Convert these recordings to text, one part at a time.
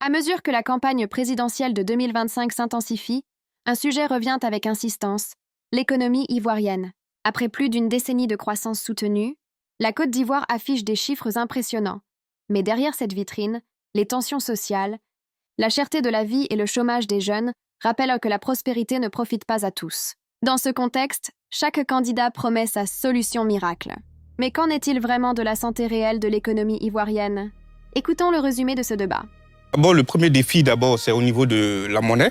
À mesure que la campagne présidentielle de 2025 s'intensifie, un sujet revient avec insistance, l'économie ivoirienne. Après plus d'une décennie de croissance soutenue, la Côte d'Ivoire affiche des chiffres impressionnants. Mais derrière cette vitrine, les tensions sociales, la cherté de la vie et le chômage des jeunes rappellent que la prospérité ne profite pas à tous. Dans ce contexte, chaque candidat promet sa solution miracle. Mais qu'en est-il vraiment de la santé réelle de l'économie ivoirienne? Écoutons le résumé de ce débat. D'abord, le premier défi, c'est au niveau de la monnaie.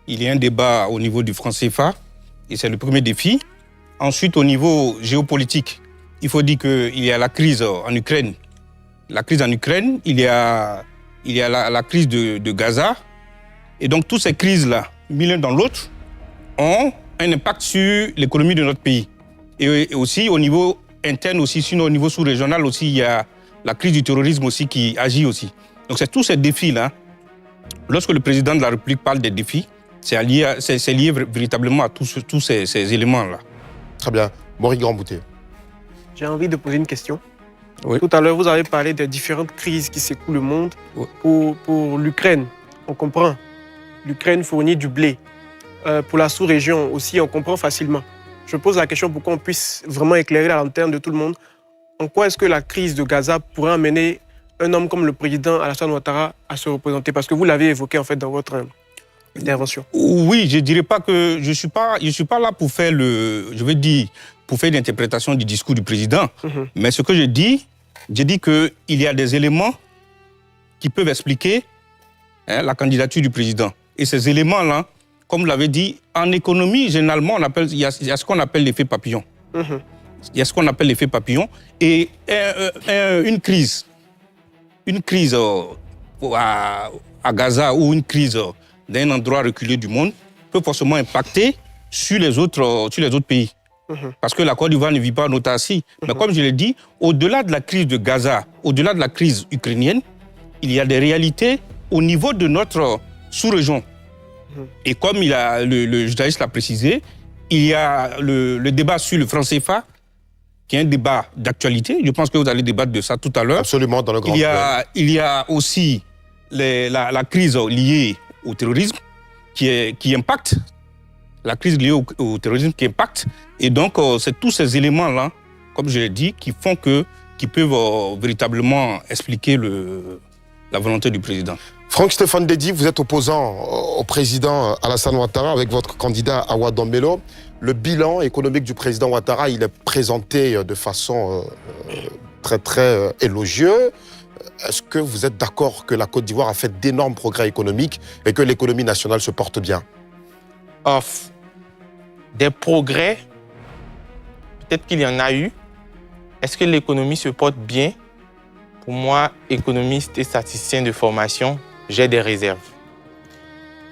Il y a un débat au niveau du franc CFA, et c'est le premier défi. Ensuite, au niveau géopolitique, il faut dire qu'il y a la crise en Ukraine. La crise en Ukraine, il y a la crise de Gaza. Et donc, toutes ces crises-là, mis l'un dans l'autre, ont un impact sur l'économie de notre pays. Et aussi, au niveau interne aussi, sinon au niveau sous-régional aussi, il y a la crise du terrorisme aussi qui agit aussi. Donc, c'est tous ces défis-là. Lorsque le président de la République parle des défis, c'est lié véritablement à tous ces éléments-là. Très bien. Maurice Grandbouté. J'ai envie de poser une question. Oui. Tout à l'heure, vous avez parlé des différentes crises qui secouent le monde. Oui. Pour l'Ukraine, on comprend. L'Ukraine fournit du blé. Pour la sous-région aussi, on comprend facilement. Je pose la question pour qu'on puisse vraiment éclairer la lanterne de tout le monde. En quoi est-ce que la crise de Gaza pourrait amener un homme comme le président Alassane Ouattara à se représenter? Parce que vous l'avez évoqué en fait dans votre intervention. Oui, je dirais pas que je suis pas là pour faire pour faire l'interprétation du discours du président. Mais ce que je dis qu'il y a des éléments qui peuvent expliquer la candidature du président. Et ces éléments-là, comme vous l'avez dit, en économie, généralement, il y a ce qu'on appelle l'effet papillon. Il y a ce qu'on appelle l'effet papillon. Et une crise à Gaza ou une crise d'un endroit reculé du monde peut forcément impacter sur les autres pays. Parce que la Côte d'Ivoire ne vit pas en autarcie. Mais comme je l'ai dit, au-delà de la crise de Gaza, au-delà de la crise ukrainienne, il y a des réalités au niveau de notre sous-région. Et comme le journaliste l'a précisé, il y a le débat sur le franc CFA, qui est un débat d'actualité. Je pense que vous allez débattre de ça tout à l'heure. Absolument, dans le grand Il y a aussi la crise liée au terrorisme qui impacte. La crise liée au terrorisme qui impacte. Et donc, c'est tous ces éléments-là, comme je l'ai dit, qui peuvent véritablement expliquer la volonté du président. Franck-Stéphane Dedi, vous êtes opposant au président Alassane Ouattara avec votre candidat Awa Dombello. Le bilan économique du président Ouattara, il est présenté de façon très, très élogieuse. Est-ce que vous êtes d'accord que la Côte d'Ivoire a fait d'énormes progrès économiques et que l'économie nationale se porte bien? Des progrès, peut-être qu'il y en a eu. Est-ce que l'économie se porte bien? Pour moi, économiste et statisticien de formation, j'ai des réserves.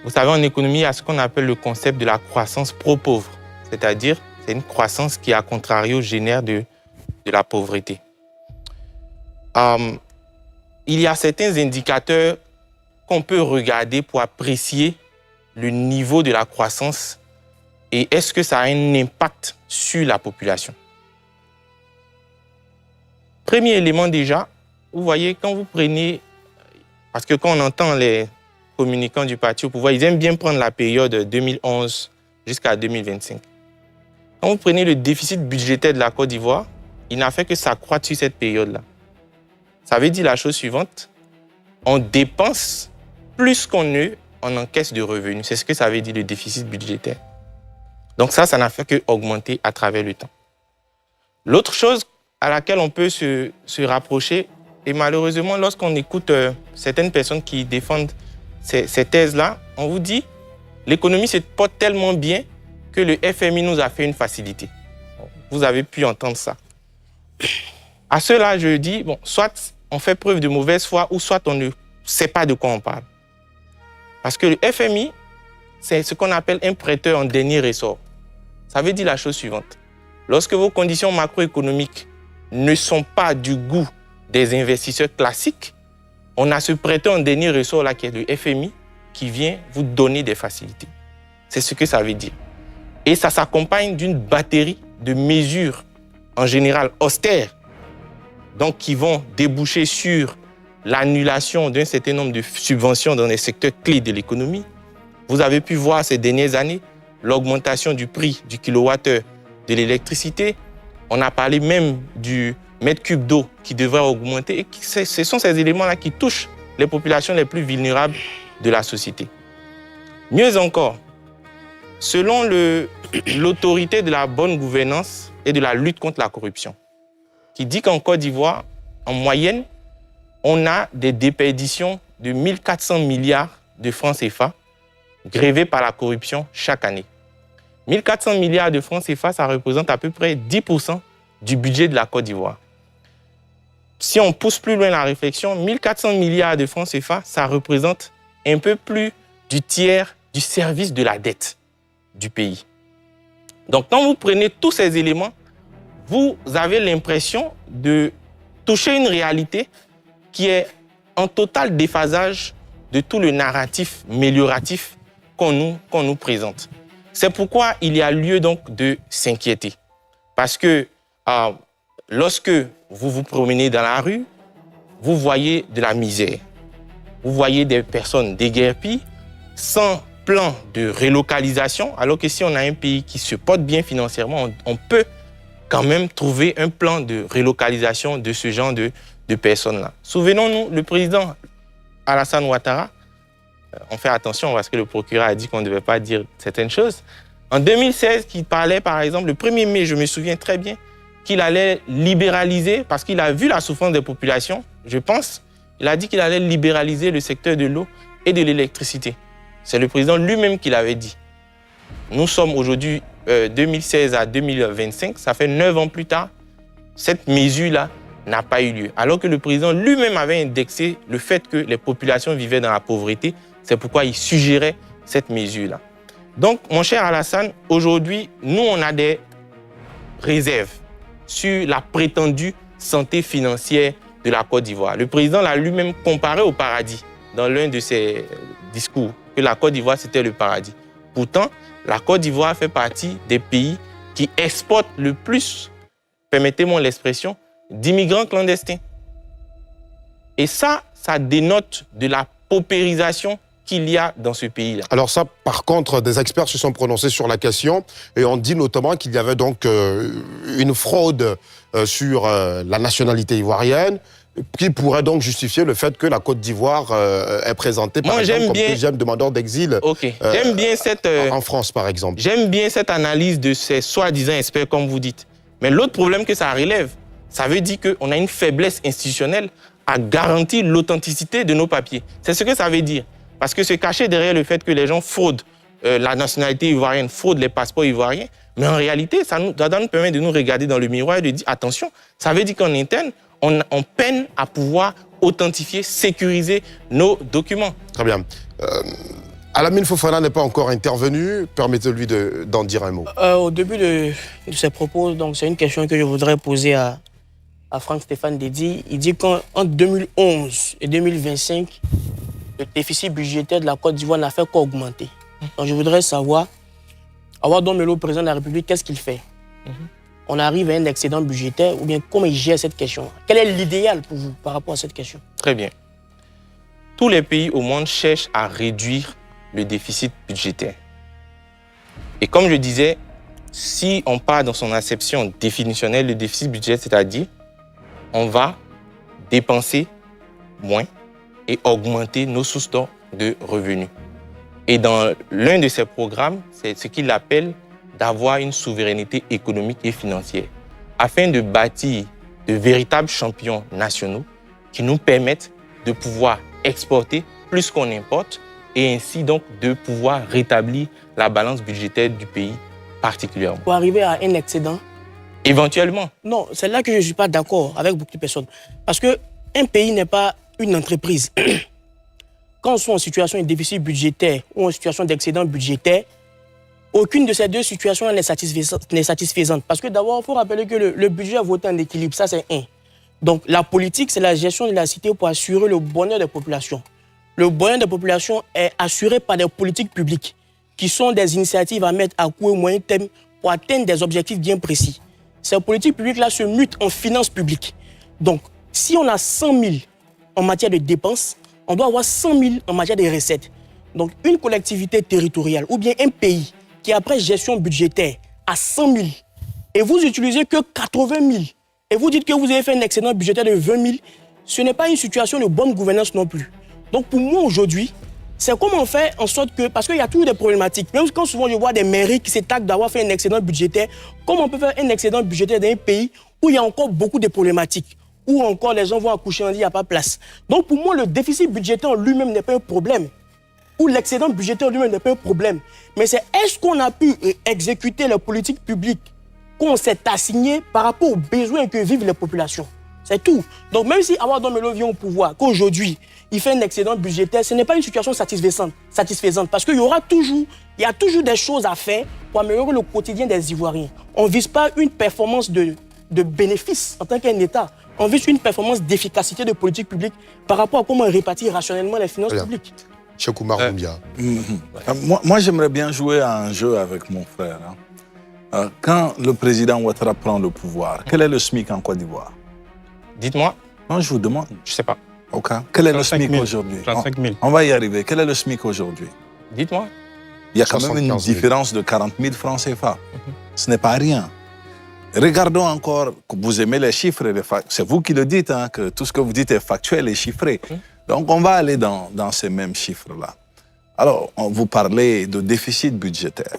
Vous savez, en économie, il y a ce qu'on appelle le concept de la croissance pro-pauvre. C'est-à-dire, c'est une croissance qui, à contrario, génère de la pauvreté. Il y a certains indicateurs qu'on peut regarder pour apprécier le niveau de la croissance et est-ce que ça a un impact sur la population. Premier élément déjà, vous voyez, quand vous prenez, parce que quand on entend les communicants du parti au pouvoir, ils aiment bien prendre la période 2011 jusqu'à 2025. Quand vous prenez le déficit budgétaire de la Côte d'Ivoire, il n'a fait que s'accroître sur cette période-là. Ça veut dire la chose suivante, on dépense plus qu'on ne on encaisse de revenus. C'est ce que ça veut dire le déficit budgétaire. Donc ça n'a fait qu'augmenter à travers le temps. L'autre chose à laquelle on peut se rapprocher, et malheureusement, lorsqu'on écoute certaines personnes qui défendent ces thèses-là, on vous dit l'économie se porte tellement bien que le FMI nous a fait une facilité. Vous avez pu entendre ça. À cela, je dis, bon, soit on fait preuve de mauvaise foi ou soit on ne sait pas de quoi on parle. Parce que le FMI, c'est ce qu'on appelle un prêteur en dernier ressort. Ça veut dire la chose suivante. Lorsque vos conditions macroéconomiques ne sont pas du goût des investisseurs classiques, on a ce prêteur en dernier ressort-là qui est le FMI qui vient vous donner des facilités. C'est ce que ça veut dire. Et ça s'accompagne d'une batterie de mesures, en général austères, donc qui vont déboucher sur l'annulation d'un certain nombre de subventions dans les secteurs clés de l'économie. Vous avez pu voir ces dernières années l'augmentation du prix du kilowattheure de l'électricité. On a parlé même du mètre cube d'eau qui devrait augmenter. Et ce sont ces éléments-là qui touchent les populations les plus vulnérables de la société. Mieux encore, selon l'autorité de la bonne gouvernance et de la lutte contre la corruption, qui dit qu'en Côte d'Ivoire, en moyenne, on a des déperditions de 1400 milliards de francs CFA grevés par la corruption chaque année. 1400 milliards de francs CFA, ça représente à peu près 10% du budget de la Côte d'Ivoire. Si on pousse plus loin la réflexion, 1400 milliards de francs CFA, ça représente un peu plus du tiers du service de la dette du pays. Donc, quand vous prenez tous ces éléments, vous avez l'impression de toucher une réalité qui est en total déphasage de tout le narratif amélioratif qu'on nous présente. C'est pourquoi il y a lieu donc de s'inquiéter. Parce que lorsque vous vous promenez dans la rue, vous voyez de la misère. Vous voyez des personnes déguerpies, sans plan de relocalisation, alors que si on a un pays qui se porte bien financièrement, on peut quand même trouver un plan de relocalisation de ce genre de personnes-là. Souvenons-nous, le président Alassane Ouattara, on fait attention parce que le procureur a dit qu'on ne devait pas dire certaines choses. En 2016, il parlait par exemple, le 1er mai, je me souviens très bien, qu'il allait libéraliser, parce qu'il a vu la souffrance des populations, je pense, il a dit qu'il allait libéraliser le secteur de l'eau et de l'électricité. C'est le président lui-même qui l'avait dit. Nous sommes aujourd'hui 2016 à 2025, ça fait 9 ans plus tard, cette mesure-là n'a pas eu lieu. Alors que le président lui-même avait indexé le fait que les populations vivaient dans la pauvreté, c'est pourquoi il suggérait cette mesure-là. Donc, mon cher Alassane, aujourd'hui, nous, on a des réserves sur la prétendue santé financière de la Côte d'Ivoire. Le président l'a lui-même comparé au paradis dans l'un de ses discours, que la Côte d'Ivoire, c'était le paradis. Pourtant, la Côte d'Ivoire fait partie des pays qui exportent le plus, permettez-moi l'expression, d'immigrants clandestins. Et ça dénote de la paupérisation qu'il y a dans ce pays-là. Alors ça, par contre, des experts se sont prononcés sur la question et on dit notamment qu'il y avait donc une fraude sur la nationalité ivoirienne qui pourrait donc justifier le fait que la Côte d'Ivoire est présentée par exemple comme deuxième demandeur d'exil j'aime bien en France, par exemple. J'aime bien cette analyse de ces soi-disant experts, comme vous dites. Mais l'autre problème que ça relève, ça veut dire qu'on a une faiblesse institutionnelle à garantir l'authenticité de nos papiers. C'est ce que ça veut dire. Parce que se cacher derrière le fait que les gens fraudent la nationalité ivoirienne, fraudent les passeports ivoiriens, mais en réalité, ça nous permet de nous regarder dans le miroir et de dire attention, ça veut dire qu'en interne, on peine à pouvoir authentifier, sécuriser nos documents. Très bien. Alamine Fofana n'est pas encore intervenu. Permettez-lui d'en dire un mot. Au début de ses propos, donc c'est une question que je voudrais poser à Franck Stéphane Dédi. Il dit qu'entre 2011 et 2025, le déficit budgétaire de la Côte d'Ivoire n'a fait qu'augmenter. Donc je voudrais savoir, Awa Don-Melo, président de la République, qu'est-ce qu'il fait? On arrive à un excédent budgétaire ou bien comment il gère cette question? Quel est l'idéal pour vous par rapport à cette question? Très bien. Tous les pays au monde cherchent à réduire le déficit budgétaire. Et comme je disais, si on part dans son acception définitionnelle, le déficit budgétaire, c'est-à-dire on va dépenser moins et augmenter nos sources de revenus. Et dans l'un de ces programmes, c'est ce qu'il appelle d'avoir une souveraineté économique et financière, afin de bâtir de véritables champions nationaux qui nous permettent de pouvoir exporter plus qu'on importe et ainsi donc de pouvoir rétablir la balance budgétaire du pays particulièrement. Pour arriver à un excédent? Éventuellement. Non, c'est là que je ne suis pas d'accord avec beaucoup de personnes. Parce qu'un pays n'est pas une entreprise. Quand on soit en situation de déficit budgétaire ou en situation d'excédent budgétaire, aucune de ces deux situations n'est satisfaisante. Parce que d'abord, il faut rappeler que le budget est voté en équilibre, ça c'est un. Donc la politique, c'est la gestion de la cité pour assurer le bonheur des populations. Le bonheur des populations est assuré par des politiques publiques qui sont des initiatives à mettre à court et moyen terme pour atteindre des objectifs bien précis. Ces politiques publiques-là se mutent en finances publiques. Donc, si on a 100 000 en matière de dépenses, on doit avoir 100 000 en matière de recettes. Donc, une collectivité territoriale ou bien un pays qui, après gestion budgétaire, a 100 000 et vous utilisez que 80 000 et vous dites que vous avez fait un excédent budgétaire de 20 000, ce n'est pas une situation de bonne gouvernance non plus. Donc, pour moi, aujourd'hui, c'est comment on fait en sorte que, parce qu'il y a toujours des problématiques, même quand souvent je vois des mairies qui s'étaquent d'avoir fait un excédent budgétaire, comment on peut faire un excédent budgétaire dans un pays où il y a encore beaucoup de problématiques, où encore les gens vont accoucher, on dit il n'y a pas de place. Donc pour moi, le déficit budgétaire en lui-même n'est pas un problème, ou l'excédent budgétaire en lui-même n'est pas un problème, mais c'est est-ce qu'on a pu exécuter les politiques publiques qu'on s'est assignées par rapport aux besoins que vivent les populations. C'est tout. Donc même si Awa Don-Melo vient au pouvoir, qu'aujourd'hui, il fait un excédent budgétaire, ce n'est pas une situation satisfaisante parce qu'il y a toujours des choses à faire pour améliorer le quotidien des Ivoiriens. On ne vise pas une performance de bénéfice en tant qu'un État. On vise une performance d'efficacité de politique publique par rapport à comment on répartit rationnellement les finances publiques. Cheikh Oumar Doumbia. Moi, j'aimerais bien jouer à un jeu avec mon frère. Quand le président Ouattara prend le pouvoir, quel est le SMIC en Côte d'Ivoire? Dites-moi. Non, je vous demande. Je ne sais pas. Ok. Quel est le SMIC aujourd'hui? 35 000. On va y arriver. Quel est le SMIC aujourd'hui? Dites-moi. Il y a quand même une 75 000. différence de 40 000 francs CFA. Ce n'est pas rien. Regardons encore, que vous aimez les chiffres, c'est vous qui le dites, hein, que tout ce que vous dites est factuel et chiffré. Donc on va aller dans ces mêmes chiffres-là. Alors, vous parlez de déficit budgétaire.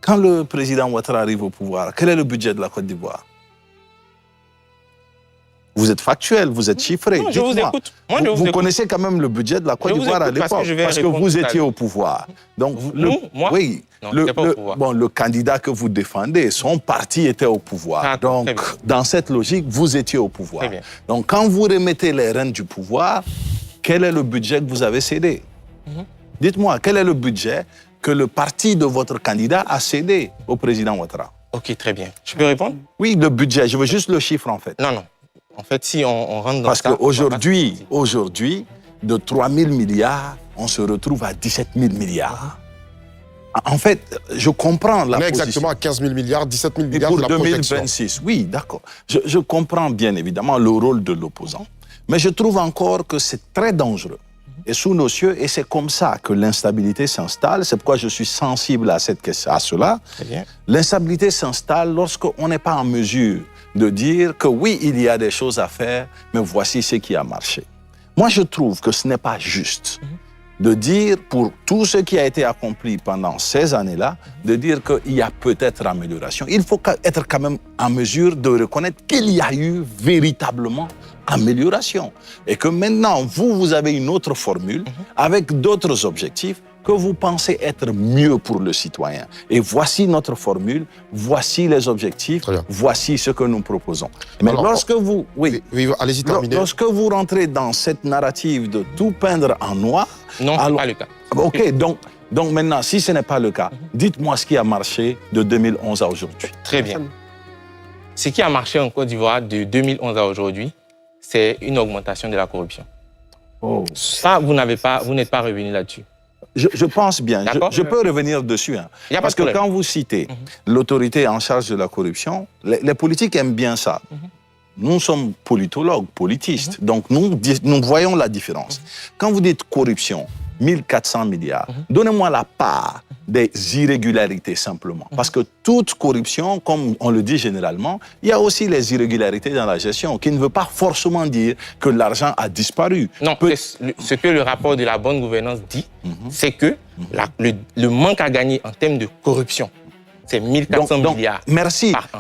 Quand le président Ouattara arrive au pouvoir, quel est le budget de la Côte d'Ivoire? Vous êtes factuel, vous êtes chiffré. Non, je vous écoute. Moi, je vous écoute. connaissez quand même le budget de la Côte d'Ivoire à l'époque, parce que vous étiez au pouvoir. Donc, moi? oui, Non, j'étais pas au pouvoir. bon, le candidat que vous défendez, son parti était au pouvoir. Ah, Donc, très bien. dans cette logique, vous étiez au pouvoir. Très bien. Donc, quand vous remettez les rênes du pouvoir, quel est le budget que vous avez cédé? Dites-moi, quel est le budget que le parti de votre candidat a cédé au président Ouattara? Ok, très bien. Je peux répondre? Oui, le budget, je veux juste le chiffre en fait. Non, non. En fait, si on rentre dans Parce ça... qu'aujourd'hui, de 3 000 milliards, on se retrouve à 17 000 milliards. En fait, je comprends la On est position. exactement à 15 000 milliards, 17 000 Et milliards pour de la projection. 2026, oui, d'accord. Je comprends bien évidemment le rôle de l'opposant. Mais je trouve encore que c'est très dangereux. Et sous nos cieux, et c'est comme ça que l'instabilité s'installe. C'est pourquoi je suis sensible à cela. Très bien. L'instabilité s'installe lorsqu'on n'est pas en mesure de dire que oui, il y a des choses à faire, mais voici ce qui a marché. Moi, je trouve que ce n'est pas juste de dire, pour tout ce qui a été accompli pendant ces années-là, de dire qu'il y a peut-être amélioration. Il faut être quand même en mesure de reconnaître qu'il y a eu véritablement amélioration. Et que maintenant, vous avez une autre formule avec d'autres objectifs que vous pensez être mieux pour le citoyen. Et voici notre formule, voici les objectifs, voici ce que nous proposons. Mais alors, lorsque vous... Oui, allez-y, terminez. Lorsque vous rentrez dans cette narrative de tout peindre en noir... Non, ce n'est pas le cas. OK, donc maintenant, si ce n'est pas le cas, dites-moi ce qui a marché de 2011 à aujourd'hui. Très bien. Ce qui a marché en Côte d'Ivoire de 2011 à aujourd'hui, c'est une augmentation de la corruption. Oh. Ça, vous n'êtes pas revenu là-dessus. Je pense bien. Je peux revenir dessus. Hein. Y a pas Parce de que problème. quand vous citez l'autorité en charge de la corruption, les politiques aiment bien ça. Nous sommes politologues, politistes, donc nous voyons la différence. Quand vous dites corruption, 1400 milliards, donnez-moi la part des irrégularités simplement. Parce que toute corruption, comme on le dit généralement, il y a aussi les irrégularités dans la gestion, qui ne veut pas forcément dire que l'argent a disparu. Non, ce que le rapport de la bonne gouvernance dit, c'est que le manque à gagner en termes de corruption, c'est 1400 milliards.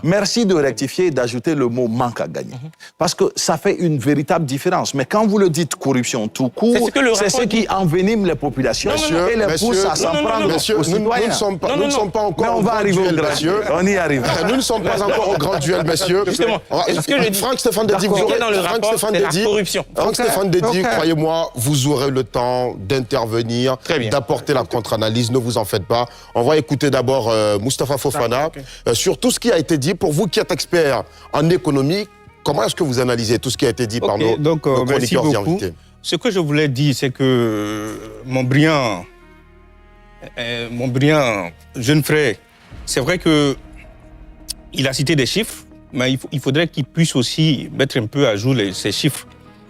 Merci de rectifier et d'ajouter le mot manque à gagner. Parce que ça fait une véritable différence. Mais quand vous le dites corruption tout court, c'est ce qui envenime les populations et les pousse à s'en prendre aux citoyens. Nous ne sommes pas encore on va arriver au grand duel, on y arrive. Nous ne sommes pas encore au grand duel, messieurs. Justement, ce que je dis, Franck Stéphane Dedi, vous aurez dans le rapport, c'est la corruption. Franck Stéphane Dedi, croyez-moi, vous aurez le temps d'intervenir, d'apporter la contre-analyse, ne vous en faites pas. On va écouter d'abord Moustapha Fofana sur tout ce qui a été dit. Pour vous qui êtes expert en économie, comment est-ce que vous analysez tout ce qui a été dit par nos chroniqueurs et invités? Ce que je voulais dire, c'est que mon brillant jeune frère, c'est vrai qu'il a cité des chiffres, mais il faudrait qu'il puisse aussi mettre un peu à jour ces chiffres.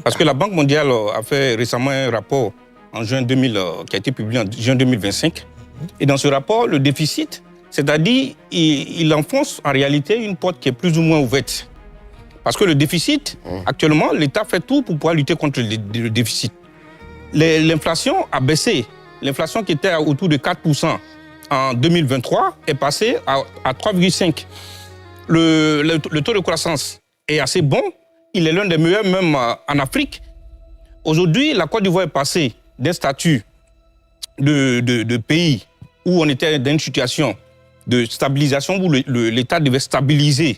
Parce que la Banque mondiale a fait récemment un rapport en juin 2000, qui a été publié en juin 2025. Et dans ce rapport, le déficit, c'est-à-dire, il enfonce en réalité une porte qui est plus ou moins ouverte. Parce que le déficit, actuellement, l'État fait tout pour pouvoir lutter contre le déficit. L'inflation a baissé. L'inflation qui était autour de 4% en 2023 est passée à 3,5%. Le taux de croissance est assez bon. Il est l'un des meilleurs même en Afrique. Aujourd'hui, la Côte d'Ivoire est passée d'un statut de pays où on était dans une situation de stabilisation, où l'État devait stabiliser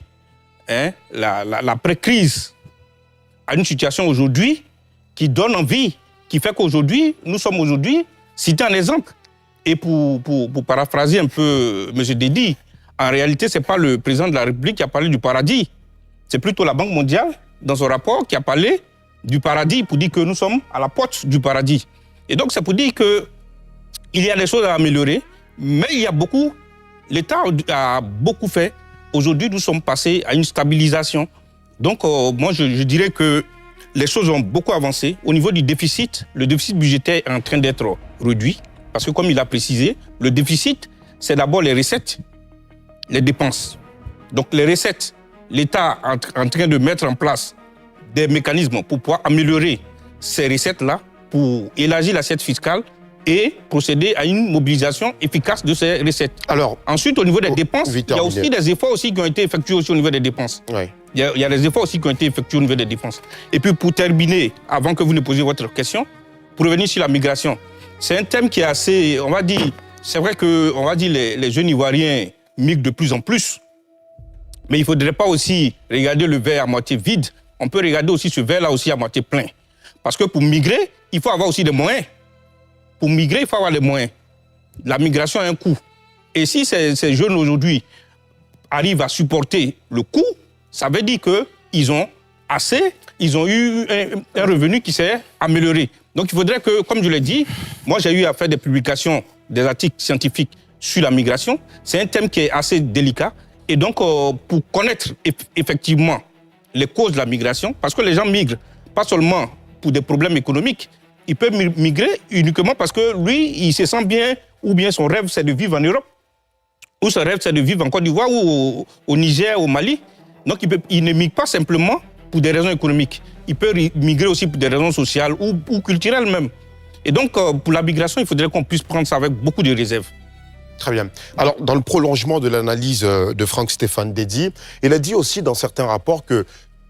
l'après-crise, à une situation aujourd'hui qui donne envie, qui fait qu'aujourd'hui, nous sommes aujourd'hui cités un exemple. Et pour paraphraser un peu M. Dédi, en réalité, ce n'est pas le président de la République qui a parlé du paradis. C'est plutôt la Banque mondiale, dans son rapport, qui a parlé du paradis pour dire que nous sommes à la porte du paradis. Et donc, c'est pour dire qu'il y a des choses à améliorer, mais il y a beaucoup, l'État a beaucoup fait. Aujourd'hui, nous sommes passés à une stabilisation. Donc, moi, je dirais que les choses ont beaucoup avancé. Au niveau du déficit, le déficit budgétaire est en train d'être réduit. Parce que, comme il a précisé, le déficit, c'est d'abord les recettes, les dépenses. Donc, les recettes, l'État est en train de mettre en place des mécanismes pour pouvoir améliorer ces recettes-là, pour élargir l'assiette fiscale et procéder à une mobilisation efficace de ces recettes. Alors, ensuite, au niveau des dépenses, il y a aussi des efforts aussi qui ont été effectués aussi au niveau des dépenses. Oui. Il y a des efforts aussi qui ont été effectués au niveau des dépenses. Et puis, pour terminer, avant que vous ne posiez votre question, pour revenir sur la migration, c'est un thème qui est assez, on va dire, c'est vrai que, on va dire, les jeunes Ivoiriens migrent de plus en plus. Mais il ne faudrait pas aussi regarder le verre à moitié vide. On peut regarder aussi ce verre-là aussi à moitié plein. Parce que pour migrer, il faut avoir aussi des moyens. Pour migrer, il faut avoir les moyens. La migration a un coût. Et si ces jeunes aujourd'hui arrivent à supporter le coût, ça veut dire qu'ils ont assez, ils ont eu un revenu qui s'est amélioré. Donc il faudrait que, comme je l'ai dit, moi j'ai eu à faire des publications, des articles scientifiques sur la migration. C'est un thème qui est assez délicat. Et donc, pour connaître effectivement les causes de la migration, parce que les gens migrent pas seulement pour des problèmes économiques, ils peuvent migrer uniquement parce que lui, il se sent bien, ou bien son rêve, c'est de vivre en Europe, ou son rêve, c'est de vivre en Côte d'Ivoire, ou au Niger, au Mali. Donc, il ne migre pas simplement pour des raisons économiques. Il peut migrer aussi pour des raisons sociales ou culturelles même. Et donc, pour la migration, il faudrait qu'on puisse prendre ça avec beaucoup de réserve. Très bien. Alors, dans le prolongement de l'analyse de Franck-Stéphane Dédi, il a dit aussi dans certains rapports que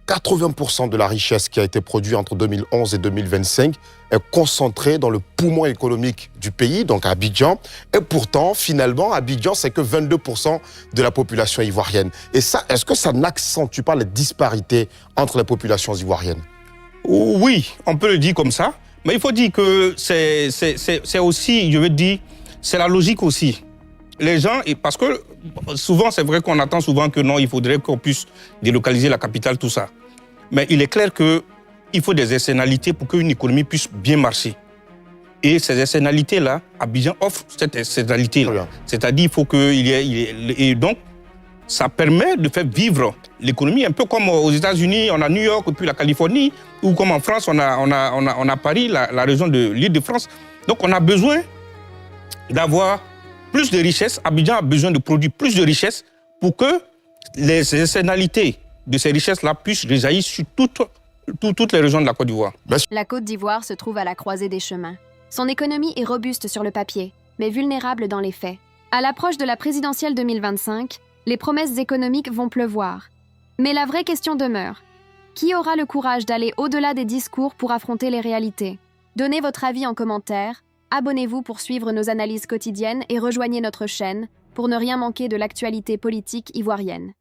80% de la richesse qui a été produite entre 2011 et 2025 est concentrée dans le poumon économique du pays, donc à Abidjan. Et pourtant, finalement, Abidjan, c'est que 22% de la population ivoirienne. Et ça, est-ce que ça n'accentue pas les disparités entre les populations ivoiriennes? Oui, on peut le dire comme ça. Mais il faut dire que c'est aussi, je veux dire, c'est la logique aussi. Les gens, parce que souvent, c'est vrai qu'on attend souvent que non, il faudrait qu'on puisse délocaliser la capitale, tout ça. Mais il est clair qu'il faut des externalités pour qu'une économie puisse bien marcher. Et ces externalités-là, Abidjan offre cette externalité-là. C'est-à-dire qu'il faut qu'il y ait... Et donc, ça permet de faire vivre l'économie, un peu comme aux États-Unis, on a New York, et puis la Californie, ou comme en France, on a Paris, la région de l'Île-de-France. Donc, on a besoin d'avoir plus de richesses. Abidjan a besoin de produire plus de richesses pour que les externalités de ces richesses-là puissent rejaillir sur toutes les régions de la Côte d'Ivoire. La Côte d'Ivoire se trouve à la croisée des chemins. Son économie est robuste sur le papier, mais vulnérable dans les faits. À l'approche de la présidentielle 2025, les promesses économiques vont pleuvoir. Mais la vraie question demeure. Qui aura le courage d'aller au-delà des discours pour affronter les réalités? Donnez votre avis en commentaire. Abonnez-vous pour suivre nos analyses quotidiennes et rejoignez notre chaîne pour ne rien manquer de l'actualité politique ivoirienne.